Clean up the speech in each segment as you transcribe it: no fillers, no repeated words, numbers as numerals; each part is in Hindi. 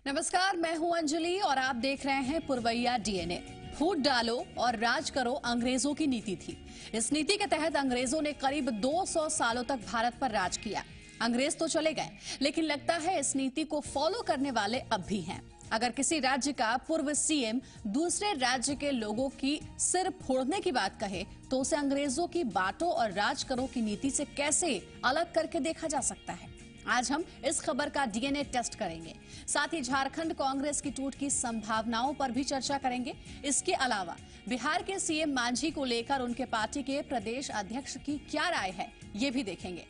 नमस्कार, मैं हूं अंजलि और आप देख रहे हैं पुरवैया डीएनए। फूट डालो और राज करो अंग्रेजों की नीति थी। इस नीति के तहत अंग्रेजों ने करीब 200 सालों तक भारत पर राज किया। अंग्रेज तो चले गए, लेकिन लगता है इस नीति को फॉलो करने वाले अब भी हैं। अगर किसी राज्य का पूर्व सीएम दूसरे राज्य के लोगों की सिर फोड़ने की बात कहे तो उसे अंग्रेजों की बांटो और राज करो की नीति से कैसे अलग करके देखा जा सकता है। आज हम इस खबर का डीएनए टेस्ट करेंगे। साथ ही झारखंड कांग्रेस की टूट की संभावनाओं पर भी चर्चा करेंगे। इसके अलावा बिहार के सीएम मांझी को लेकर उनके पार्टी के प्रदेश अध्यक्ष की क्या राय है, ये भी देखेंगे।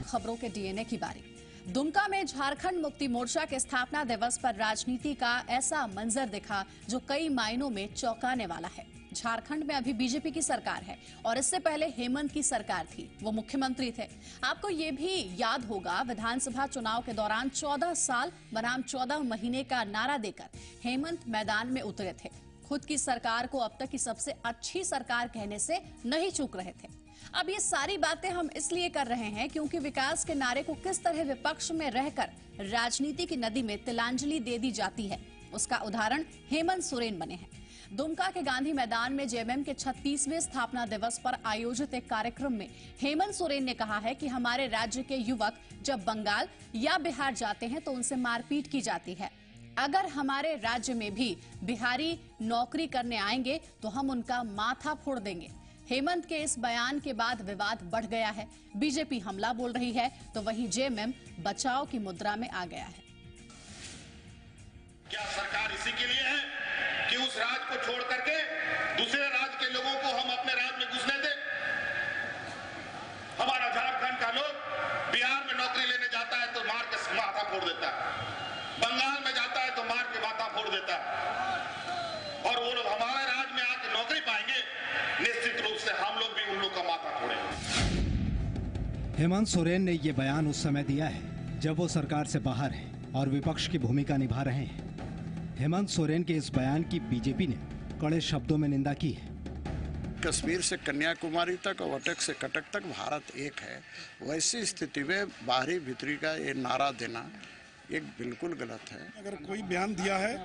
खबरों के डीएनए की बारी। दुमका में झारखंड मुक्ति मोर्चा के स्थापना दिवस पर राजनीति का ऐसा मंजर दिखा जो कई मायनों में चौंकाने वाला है। झारखंड में अभी बीजेपी की सरकार है और इससे पहले हेमंत की सरकार थी, वो मुख्यमंत्री थे। आपको ये भी याद होगा, विधानसभा चुनाव के दौरान 14 साल बनाम 14 महीने का नारा देकर हेमंत मैदान में उतरे थे। खुद की सरकार को अब तक की सबसे अच्छी सरकार कहने से नहीं चूक रहे थे। अब ये सारी बातें हम इसलिए कर रहे हैं क्योंकि विकास के नारे को किस तरह विपक्ष में रहकर राजनीति की नदी में तिलांजलि दे दी जाती है, उसका उदाहरण हेमंत सोरेन बने हैं। दुमका के गांधी मैदान में जेएमएम के 36वें स्थापना दिवस पर आयोजित एक कार्यक्रम में हेमंत सोरेन ने कहा है कि हमारे राज्य के युवक जब बंगाल या बिहार जाते हैं तो उनसे मारपीट की जाती है। अगर हमारे राज्य में भी बिहारी नौकरी करने आएंगे तो हम उनका माथा फोड़ देंगे। हेमंत के इस बयान के बाद विवाद बढ़ गया है। बीजेपी हमला बोल रही है तो वहीं जेएमएम बचाव की मुद्रा में आ गया है। क्या सरकार इसी के लिए है कि उस राज्य को छोड़ करके दूसरे राज्य के लोगों को हम अपने राज्य में घुसने दें? हमारा झारखंड का लोग बिहार में नौकरी लेने जाता है तो मार के माथा फोड़ देता है, बंगाल में जाता है तो मार के माथा फोड़ देता है, और वो लोग हमारे राज्य में आके नौकरी पाएंगे, निश्चित रूप से हम लोग भी उन लोग का माथा फोड़ेंगे। हेमंत सोरेन ने ये बयान उस समय दिया है जब वो सरकार से बाहर है और विपक्ष की भूमिका निभा रहे हैं। हेमंत सोरेन के इस बयान की बीजेपी ने कड़े शब्दों में निंदा की है। कश्मीर से कन्याकुमारी तक और अटक से कटक तक भारत एक है, वैसी स्थिति में बाहरी भीतरी का ये नारा देना ये बिल्कुल गलत है। अगर कोई बयान दिया है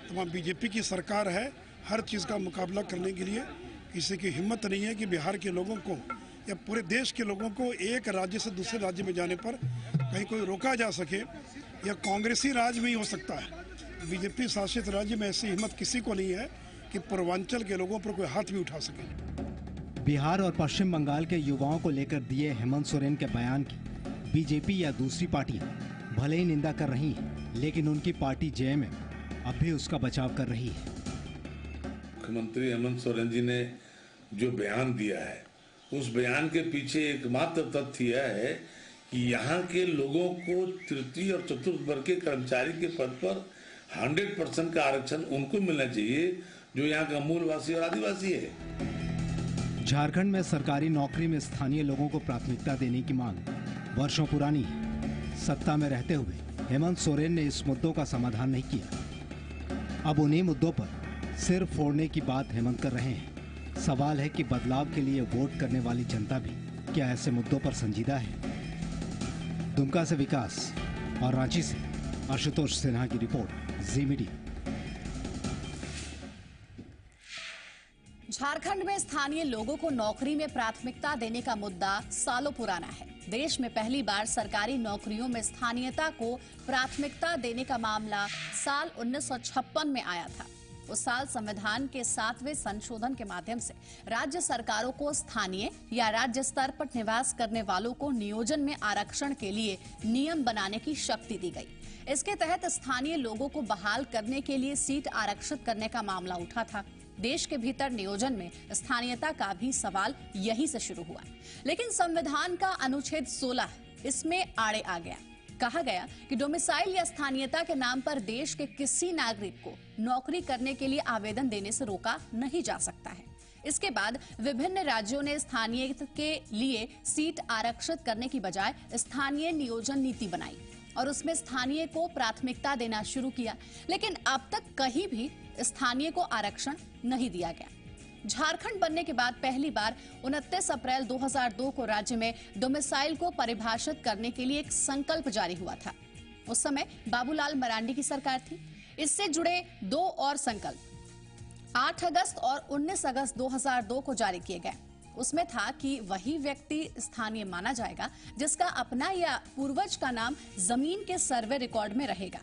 तो वहाँ बीजेपी की सरकार है, हर चीज़ का मुकाबला करने के लिए किसी की हिम्मत नहीं है कि बिहार के लोगों को या पूरे देश के लोगों को एक राज्य से दूसरे राज्य में जाने पर कहीं कोई रोका जा सके। या कांग्रेसी राज में ही हो सकता है, बीजेपी शासित राज्य में ऐसी हिम्मत किसी को नहीं है कि पूर्वांचल के लोगों पर कोई हाथ भी उठा सके। बिहार और पश्चिम बंगाल के युवाओं को लेकर दिए हेमंत सोरेन के बयान की बीजेपी या दूसरी पार्टियां भले ही निंदा कर रही हैं, लेकिन उनकी पार्टी जेएमएम अब भी उसका बचाव कर रही है। मुख्यमंत्री हेमंत सोरेन जी ने जो बयान दिया है, उस बयान के पीछे एकमात्र तथ्य यह है कि यहाँ के लोगों को तृतीय और चतुर्थ वर्ग के कर्मचारी के पद पर 100% का आरक्षण उनको मिलना चाहिए जो यहाँ का मूलवासी और आदिवासी है। झारखंड में सरकारी नौकरी में स्थानीय लोगों को प्राथमिकता देने की मांग वर्षों पुरानी है। सत्ता में रहते हुए हेमंत सोरेन ने इस मुद्दों का समाधान नहीं किया। अब उन्हीं मुद्दों पर सिर फोड़ने की बात हेमंत कर रहे हैं। सवाल है कि बदलाव के लिए वोट करने वाली जनता भी क्या ऐसे मुद्दों पर संजीदा है? दुमका से विकास और रांची से आशुतोष सिन्हा की रिपोर्ट, जी मीडिया। झारखंड में स्थानीय लोगों को नौकरी में प्राथमिकता देने का मुद्दा सालों पुराना है। देश में पहली बार सरकारी नौकरियों में स्थानीयता को प्राथमिकता देने का मामला साल 1956 में आया था। उस साल संविधान के 7वें संशोधन के माध्यम से राज्य सरकारों को स्थानीय या राज्य स्तर पर निवास करने वालों को नियोजन में आरक्षण के लिए नियम बनाने की शक्ति दी गई। इसके तहत स्थानीय लोगों को बहाल करने के लिए सीट आरक्षित करने का मामला उठा था। देश के भीतर नियोजन में स्थानीयता का भी सवाल यहीं से शुरू हुआ, लेकिन संविधान का अनुच्छेद 16 इसमें आड़े आ गया। कहा गया कि डोमिसाइल या स्थानीयता के नाम पर देश के किसी नागरिक को नौकरी करने के लिए आवेदन देने से रोका नहीं जा सकता है। इसके बाद विभिन्न राज्यों ने स्थानीय के लिए सीट आरक्षित करने की बजाय स्थानीय नियोजन नीति बनाई और उसमें स्थानीय को प्राथमिकता देना शुरू किया, लेकिन अब तक कहीं भी स्थानीय को आरक्षण नहीं दिया गया। झारखंड बनने के बाद पहली बार 29 अप्रैल 2002 को राज्य में डोमिसाइल को परिभाषित करने के लिए एक संकल्प जारी हुआ था। उस समय बाबूलाल मरांडी की सरकार थी। इससे जुड़े 2 और संकल्प 8 अगस्त और 19 अगस्त 2002 को जारी किए गए। उसमें था कि वही व्यक्ति स्थानीय माना जाएगा जिसका अपना या पूर्वज का नाम जमीन के सर्वे रिकॉर्ड में रहेगा।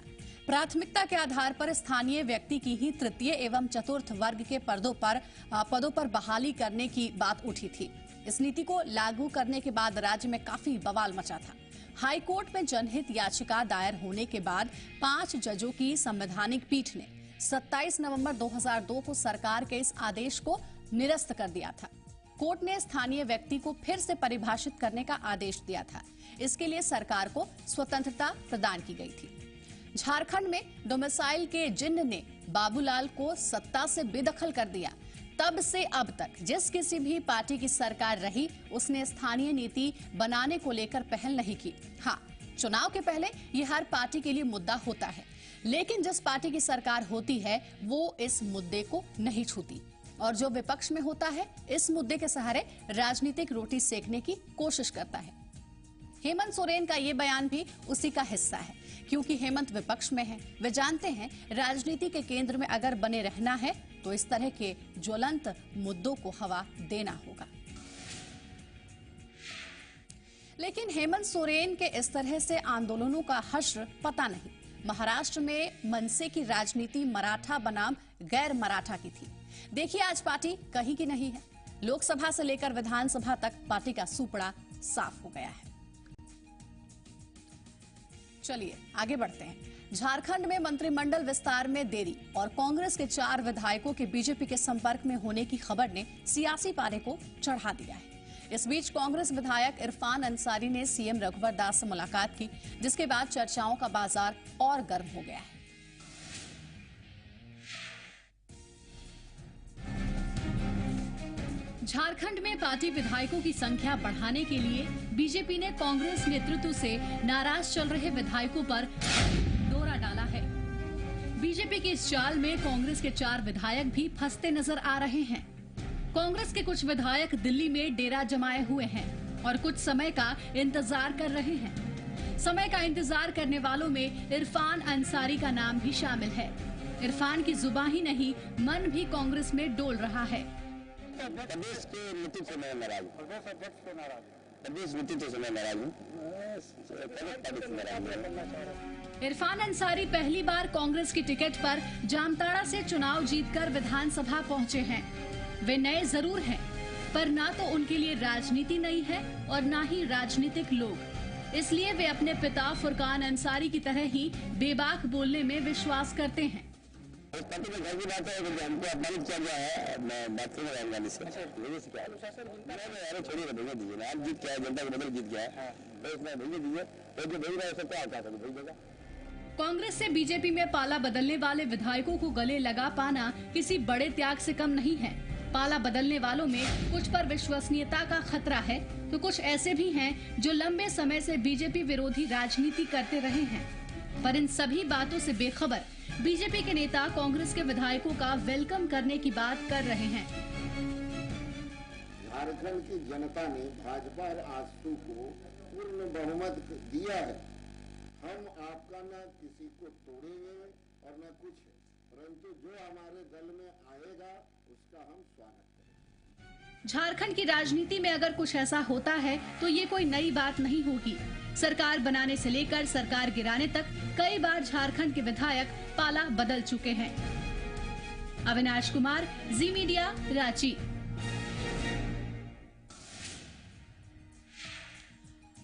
प्राथमिकता के आधार पर स्थानीय व्यक्ति की ही तृतीय एवं चतुर्थ वर्ग के पदों पर बहाली करने की बात उठी थी। इस नीति को लागू करने के बाद राज्य में काफी बवाल मचा था। हाई कोर्ट में जनहित याचिका दायर होने के बाद 5 जजों की संवैधानिक पीठ ने 27 नवंबर 2002 को सरकार के इस आदेश को निरस्त कर दिया था। कोर्ट ने स्थानीय व्यक्ति को फिर से परिभाषित करने का आदेश दिया था। इसके लिए सरकार को स्वतंत्रता प्रदान की गई थी। झारखंड में डोमिसाइल के जिन्न ने बाबूलाल को सत्ता से बेदखल कर दिया। तब से अब तक जिस किसी भी पार्टी की सरकार रही, उसने स्थानीय नीति बनाने को लेकर पहल नहीं की। हाँ, चुनाव के पहले ये हर पार्टी के लिए मुद्दा होता है, लेकिन जिस पार्टी की सरकार होती है वो इस मुद्दे को नहीं छूती और जो विपक्ष में होता है इस मुद्दे के सहारे राजनीतिक रोटी सेकने की कोशिश करता है। हेमंत सोरेन का ये बयान भी उसी का हिस्सा है, क्योंकि हेमंत विपक्ष में है। वे जानते हैं राजनीति के केंद्र में अगर बने रहना है तो इस तरह के ज्वलंत मुद्दों को हवा देना होगा। लेकिन हेमंत सोरेन के इस तरह से आंदोलनों का हश्र पता नहीं। महाराष्ट्र में मनसे की राजनीति मराठा बनाम गैर मराठा की थी। देखिए आज पार्टी कहीं की नहीं है। लोकसभा से लेकर विधानसभा तक पार्टी का सुपड़ा साफ हो गया है। चलिए आगे बढ़ते हैं। झारखंड में मंत्रिमंडल विस्तार में देरी और कांग्रेस के 4 विधायकों के बीजेपी के संपर्क में होने की खबर ने सियासी पारे को चढ़ा दिया है। इस बीच कांग्रेस विधायक इरफान अंसारी ने सीएम रघुवर दास से मुलाकात की, जिसके बाद चर्चाओं का बाजार और गर्म हो गया है। झारखंड में पार्टी विधायकों की संख्या बढ़ाने के लिए बीजेपी ने कांग्रेस नेतृत्व से नाराज चल रहे विधायकों पर दौरा डाला है। बीजेपी की इस चाल में कांग्रेस के 4 विधायक भी फंसते नजर आ रहे हैं। कांग्रेस के कुछ विधायक दिल्ली में डेरा जमाए हुए हैं और कुछ समय का इंतजार कर रहे हैं। समय का इंतजार करने वालों में इरफान अंसारी का नाम भी शामिल है। इरफान की जुबान ही नहीं, मन भी कांग्रेस में डोल रहा है। प्रदेश के नीति से मैं नाराज हूँ। प्रदेश नीति से मैं नाराज हूँ। इरफान अंसारी पहली बार कांग्रेस की टिकट पर जामताड़ा से चुनाव जीतकर विधानसभा पहुंचे हैं। वे नए जरूर हैं, पर ना तो उनके लिए राजनीति नई है और ना ही राजनीतिक लोग। इसलिए वे अपने पिता फुरकान अंसारी की तरह ही बेबाक बोलने में विश्वास करते हैं। इस पार्टी में घर की बात है कि हमको अपमानित किया गया है। मैं बात करूंगा रहने से क्या अरे छोड़िए, भेज दीजिए ना। आप जीत गया, जनता के बदल जीत गया है तो इसमें भेज दीजिए। तो जो भेज रहा है सबको आका कर भेज देगा। कांग्रेस से बीजेपी में पाला बदलने वाले विधायकों को गले लगा पाना किसी बड़े त्याग से कम नहीं है। पाला बदलने वालों में कुछ पर विश्वसनीयता का खतरा है तो कुछ ऐसे भी हैं जो लंबे समय से बीजेपी विरोधी राजनीति करते रहे हैं। पर इन सभी बातों से बेखबर बीजेपी के नेता कांग्रेस के विधायकों का वेलकम करने की बात कर रहे हैं। झारखंड की जनता ने भाजपा और आजसू को पूर्ण बहुमत दिया है। हम आपका न किसी को तोड़ेंगे और न कुछ, परंतु जो हमारे दल में आएगा उसका हम स्वागत करेंगे। झारखंड की राजनीति में अगर कुछ ऐसा होता है तो ये कोई नई बात नहीं होगी। सरकार बनाने से लेकर सरकार गिराने तक कई बार झारखंड के विधायक पाला बदल चुके हैं। अविनाश कुमार, जी मीडिया, रांची।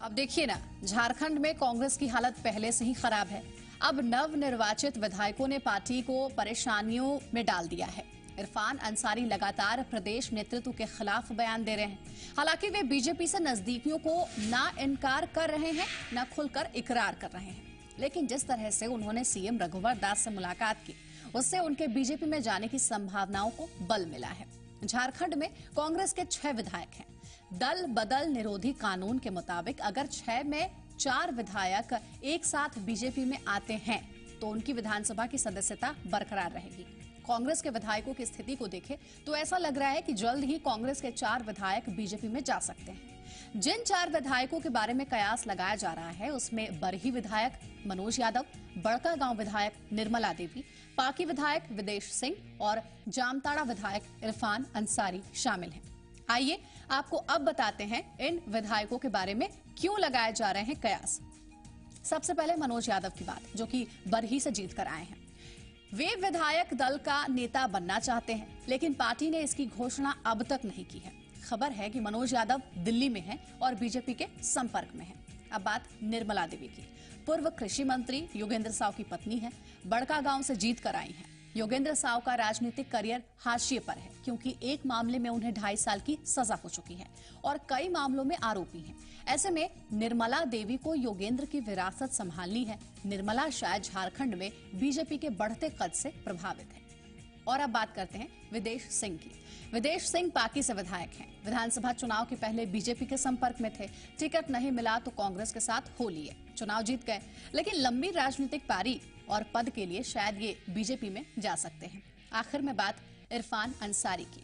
अब देखिए ना, झारखंड में कांग्रेस की हालत पहले से ही खराब है। अब नव निर्वाचित विधायकों ने पार्टी को परेशानियों में डाल दिया है। इरफान अंसारी लगातार प्रदेश नेतृत्व के खिलाफ बयान दे रहे हैं। हालांकि वे बीजेपी से नजदीकियों को ना इनकार कर रहे हैं, ना खुलकर इकरार कर रहे हैं। लेकिन जिस तरह से उन्होंने सीएम रघुवर दास से मुलाकात की, उससे उनके बीजेपी में जाने की संभावनाओं को बल मिला है। झारखंड में कांग्रेस के 6 विधायक हैं। दल बदल निरोधी कानून के मुताबिक अगर 6 में 4 विधायक एक साथ बीजेपी में आते हैं तो उनकी विधानसभा की सदस्यता बरकरार रहेगी। कांग्रेस के विधायकों की स्थिति को देखें तो ऐसा लग रहा है कि जल्द ही कांग्रेस के 4 विधायक बीजेपी में जा सकते हैं। जिन 4 विधायकों के बारे में कयास लगाया जा रहा है उसमें बरही विधायक मनोज यादव, बड़कागांव विधायक निर्मला देवी, पाकी विधायक विदेश सिंह और जामताड़ा विधायक इरफान अंसारी शामिल हैं। आइए आपको अब बताते हैं इन विधायकों के बारे में क्यों लगाए जा रहे हैं कयास। सबसे पहले मनोज यादव की बात, जो कि बरही से जीत कर आए हैं। वे विधायक दल का नेता बनना चाहते हैं, लेकिन पार्टी ने इसकी घोषणा अब तक नहीं की है। खबर है कि मनोज यादव दिल्ली में हैं और बीजेपी के संपर्क में हैं। अब बात निर्मला देवी की। पूर्व कृषि मंत्री योगेंद्र साव की पत्नी है, बड़कागांव से जीत कर आई हैं। योगेंद्र साव का राजनीतिक करियर हाशिए पर है, क्योंकि एक मामले में उन्हें 2.5 साल की सजा हो चुकी है और कई मामलों में आरोपी हैं। ऐसे में निर्मला देवी को योगेंद्र की विरासत संभालनी है। निर्मला शायद झारखंड में बीजेपी के बढ़ते कद से प्रभावित है। और अब बात करते हैं विदेश सिंह की। विदेश सिंह पाकी से विधायक हैं। विधानसभा चुनाव के पहले बीजेपी के संपर्क में थे। टिकट नहीं मिला तो कांग्रेस के साथ हो लिए, चुनाव जीत गए, लेकिन लंबी राजनीतिक पारी और पद के लिए शायद ये बीजेपी में जा सकते हैं। आखिर में बात इरफान अंसारी की।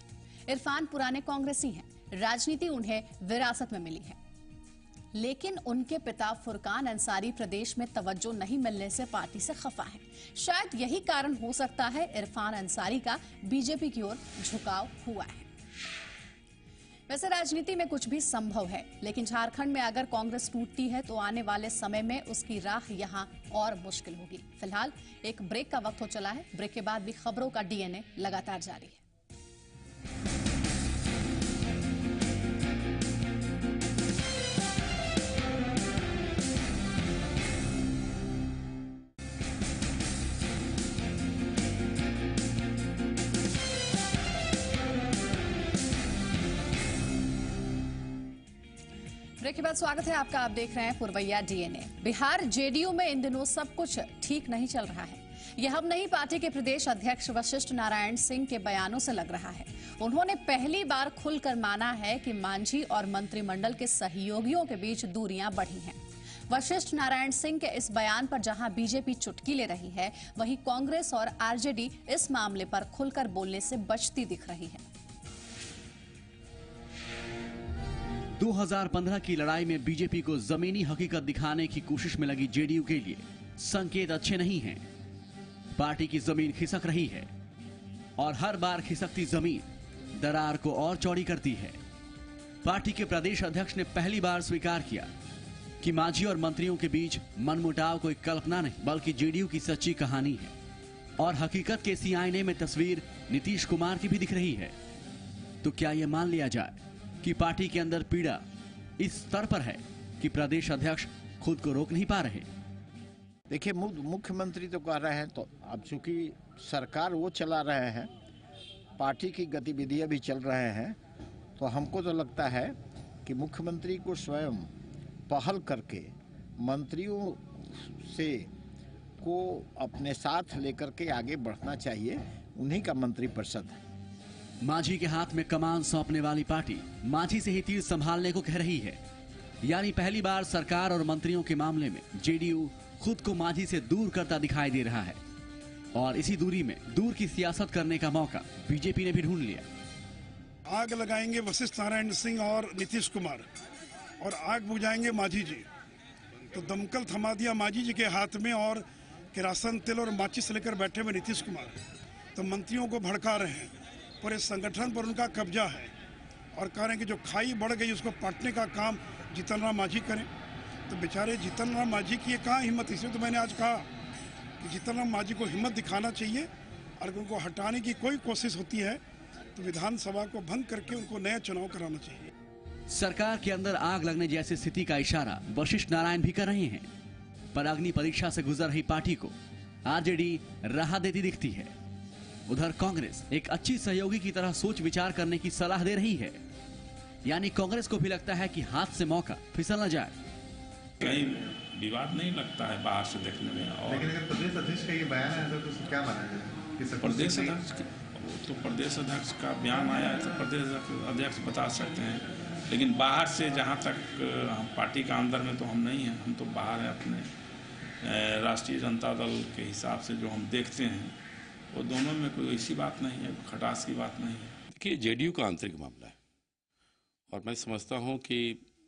इरफान पुराने कांग्रेसी हैं, राजनीति उन्हें विरासत में मिली है, लेकिन उनके पिता फुरकान अंसारी प्रदेश में तवज्जो नहीं मिलने से पार्टी से खफा है। शायद यही कारण हो सकता है इरफान अंसारी का बीजेपी की ओर झुकाव हुआ है। वैसे राजनीति में कुछ भी संभव है, लेकिन झारखंड में अगर कांग्रेस टूटती है तो आने वाले समय में उसकी राह यहां और मुश्किल होगी। फिलहाल एक ब्रेक का वक्त हो चला है। ब्रेक के बाद भी खबरों का डीएनए लगातार जारी है। ब्रेक के बाद स्वागत है आपका। आप देख रहे हैं पुरवैया डीएनए। बिहार जेडीयू में इन दिनों सब कुछ ठीक नहीं चल रहा है। यह अब नहीं पार्टी के प्रदेश अध्यक्ष वशिष्ठ नारायण सिंह के बयानों से लग रहा है। उन्होंने पहली बार खुलकर माना है कि मांझी और मंत्रिमंडल के सहयोगियों के बीच दूरियां बढ़ी हैं। वशिष्ठ नारायण सिंह के इस बयान पर जहां बीजेपी चुटकी ले रही है, वहीं कांग्रेस और आरजेडी इस मामले पर खुलकर बोलने से बचती दिख रही है। 2015 की लड़ाई में बीजेपी को जमीनी हकीकत दिखाने की कोशिश में लगी जेडीयू के लिए संकेत अच्छे नहीं हैं। पार्टी की जमीन खिसक रही है और हर बार खिसकती जमीन दरार को और चौड़ी करती है। पार्टी के प्रदेश अध्यक्ष ने पहली बार स्वीकार किया कि मांझी और मंत्रियों के बीच मनमुटाव कोई कल्पना नहीं बल्कि जेडीयू की सच्ची कहानी है। और हकीकत के इसी आईने में तस्वीर नीतीश कुमार की भी दिख रही है। तो क्या यह मान लिया जाए कि पार्टी के अंदर पीड़ा इस स्तर पर है कि प्रदेश अध्यक्ष खुद को रोक नहीं पा रहे? देखिए, मुख्यमंत्री तो कह रहे हैं, तो अब चूंकि सरकार वो चला रहे हैं, पार्टी की गतिविधियां भी चल रहे हैं, तो हमको तो लगता है कि मुख्यमंत्री को स्वयं पहल करके मंत्रियों से को अपने साथ लेकर के आगे बढ़ना चाहिए। उन्हीं का मंत्रिपरिषद है। मांझी के हाथ में कमान सौंपने वाली पार्टी मांझी से ही तीर संभालने को कह रही है। यानी पहली बार सरकार और मंत्रियों के मामले में जेडीयू खुद को मांझी से दूर करता दिखाई दे रहा है और इसी दूरी में दूर की सियासत करने का मौका बीजेपी ने भी ढूंढ लिया। आग लगाएंगे वशिष्ठ नारायण सिंह और नीतीश कुमार और आग बुझाएंगे मांझी जी। तो दमकल थमा दिया मांझी जी के हाथ में और किरासन तेल और माचिस लेकर बैठे हुए नीतीश कुमार तो मंत्रियों को भड़का रहे हैं। पूरे संगठन पर उनका कब्जा है और कह रहे हैं कि जो खाई बढ़ गई उसको पाटने का काम जीतन राम मांझी करें। तो बेचारे जीतन राम मांझी की ये कहाँ हिम्मत। इसलिए तो मैंने आज कहा कि जीतन राम मांझी को हिम्मत दिखाना चाहिए और उनको हटाने की कोई कोशिश होती है तो विधानसभा को भंग करके उनको नया चुनाव कराना चाहिए। सरकार के अंदर आग लगने जैसी स्थिति का इशारा वशिष्ठ नारायण भी कर रहे हैं, पर अग्नि परीक्षा से गुजर रही पार्टी को आरजेडी राह देती दिखती है। उधर कांग्रेस एक अच्छी सहयोगी की तरह सोच विचार करने की सलाह दे रही है। यानी कांग्रेस को भी लगता है कि हाथ से मौका फिसल न जाए। कहीं विवाद नहीं लगता है बाहर से देखने में। और लेकिन अगर प्रदेश अध्यक्ष का ये बयान है तो क्या माना जाए? प्रदेश अध्यक्ष तो प्रदेश अध्यक्ष का बयान आया है तो प्रदेश अध्यक्ष बता सकते हैं, लेकिन बाहर से जहाँ तक हम पार्टी का अंदर में तो हम नहीं हैं, हम तो बाहर हैं। अपने राष्ट्रीय जनता दल के हिसाब से जो हम देखते हैं वो दोनों में कोई ऐसी बात नहीं है, खटास की बात नहीं है। देखिए, जेडीयू का आंतरिक मामला है और मैं समझता हूं कि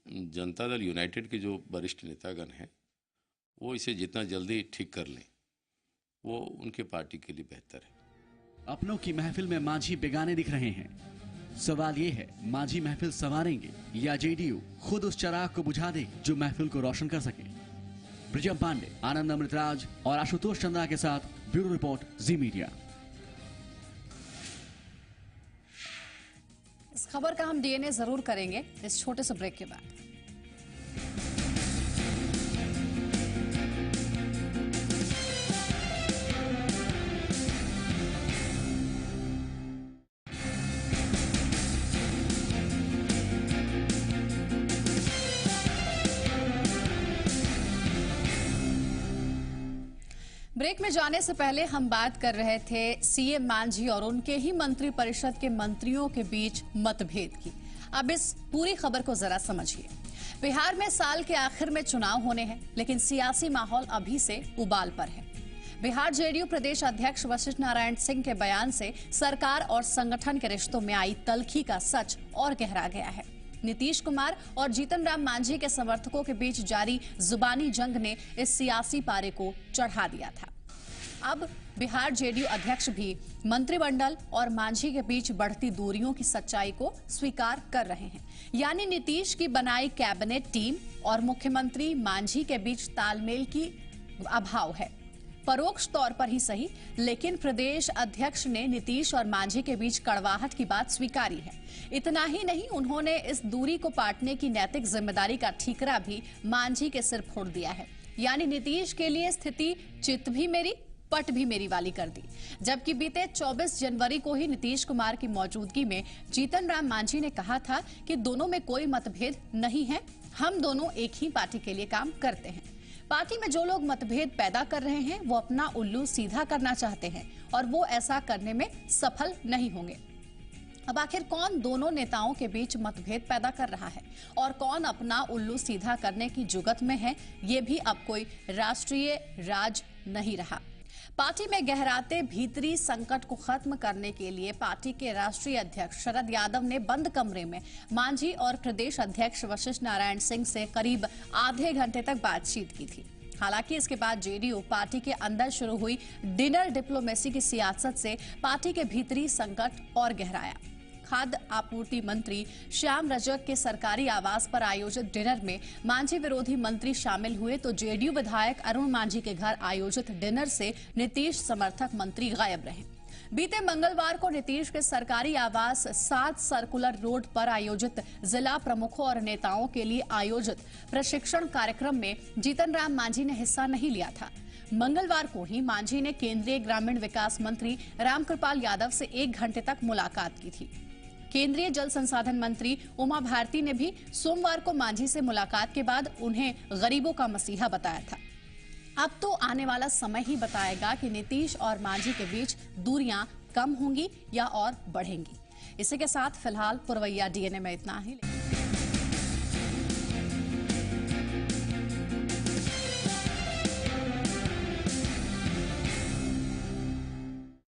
जनता दल यूनाइटेड के जो वरिष्ठ नेतागण हैं वो इसे जितना जल्दी ठीक कर लें वो उनके पार्टी के लिए बेहतर है। अपनों की महफिल में मांझी बेगाने दिख रहे हैं। सवाल ये है, मांझी महफिल संवारेंगे या जेडीयू खुद उस चराग को बुझा दे जो महफिल को रोशन कर सके। ब्रिजम पांडे, आनंद अमृतराज और आशुतोष चंद्रा के साथ ब्यूरो रिपोर्ट, जी मीडिया। इस खबर का हम डीएनए जरूर करेंगे इस छोटे से ब्रेक के बाद। ब्रेक में जाने से पहले हम बात कर रहे थे सीएम मांझी और उनके ही मंत्रिपरिषद के मंत्रियों के बीच मतभेद की। अब इस पूरी खबर को जरा समझिए। बिहार में साल के आखिर में चुनाव होने हैं, लेकिन सियासी माहौल अभी से उबाल पर है। बिहार जेडीयू प्रदेश अध्यक्ष वशिष्ठ नारायण सिंह के बयान से सरकार और संगठन के रिश्तों में आई तल्खी का सच और गहरा गया है। नीतीश कुमार और जीतन राम मांझी के समर्थकों के बीच जारी जुबानी जंग ने इस सियासी पारे को चढ़ा दिया था। अब बिहार जेडीयू अध्यक्ष भी मंत्रिमंडल और मांझी के बीच बढ़ती दूरियों की सच्चाई को स्वीकार कर रहे हैं। यानी नीतीश की बनाई कैबिनेट टीम और मुख्यमंत्री मांझी के बीच तालमेल की अभाव है। परोक्ष तौर पर ही सही, लेकिन प्रदेश अध्यक्ष ने नीतीश और मांझी के बीच कड़वाहट की बात स्वीकारी है। इतना ही नहीं, उन्होंने इस दूरी को पाटने की नैतिक जिम्मेदारी का ठीकरा भी मांझी के सिर फोड़ दिया है। यानी नीतीश के लिए स्थिति चित भी मेरी पट भी मेरी वाली कर दी। जबकि बीते 24 जनवरी को ही नीतीश कुमार की मौजूदगी में जीतन राम मांझी ने कहा था कि दोनों में कोई मतभेद नहीं है, हम दोनों एक ही पार्टी के लिए काम करते हैं। पार्टी में जो लोग मतभेद पैदा कर रहे हैं वो अपना उल्लू सीधा करना चाहते हैं और वो ऐसा करने में सफल नहीं होंगे। अब आखिर कौन दोनों नेताओं के बीच मतभेद पैदा कर रहा है और कौन अपना उल्लू सीधा करने की जुगत में है, ये भी अब कोई राष्ट्रीय राज नहीं रहा। पार्टी में गहराते भीतरी संकट को खत्म करने के लिए पार्टी के राष्ट्रीय अध्यक्ष शरद यादव ने बंद कमरे में मांझी और प्रदेश अध्यक्ष वशिष्ठ नारायण सिंह से करीब आधे घंटे तक बातचीत की थी। हालांकि इसके बाद जेडीयू पार्टी के अंदर शुरू हुई डिनर डिप्लोमेसी की सियासत से पार्टी के भीतरी संकट और गहराया। खाद्य आपूर्ति मंत्री श्याम रजक के सरकारी आवास पर आयोजित डिनर में मांझी विरोधी मंत्री शामिल हुए तो जेडीयू विधायक अरुण मांझी के घर आयोजित डिनर से नीतीश समर्थक मंत्री गायब रहे। बीते मंगलवार को नीतीश के सरकारी आवास 7 सर्कुलर रोड पर आयोजित जिला प्रमुखों और नेताओं के लिए आयोजित प्रशिक्षण कार्यक्रम में जीतन राम मांझी ने हिस्सा नहीं लिया था। मंगलवार को ही मांझी ने केंद्रीय ग्रामीण विकास मंत्री रामकृपाल यादव से 1 घंटे तक मुलाकात की थी। केंद्रीय जल संसाधन मंत्री उमा भारती ने भी सोमवार को मांझी से मुलाकात के बाद उन्हें गरीबों का मसीहा बताया था। अब तो आने वाला समय ही बताएगा कि नीतीश और मांझी के बीच दूरियां कम होंगी या और बढ़ेंगी। इसी के साथ फिलहाल पुरवैया डीएनए में इतना ही।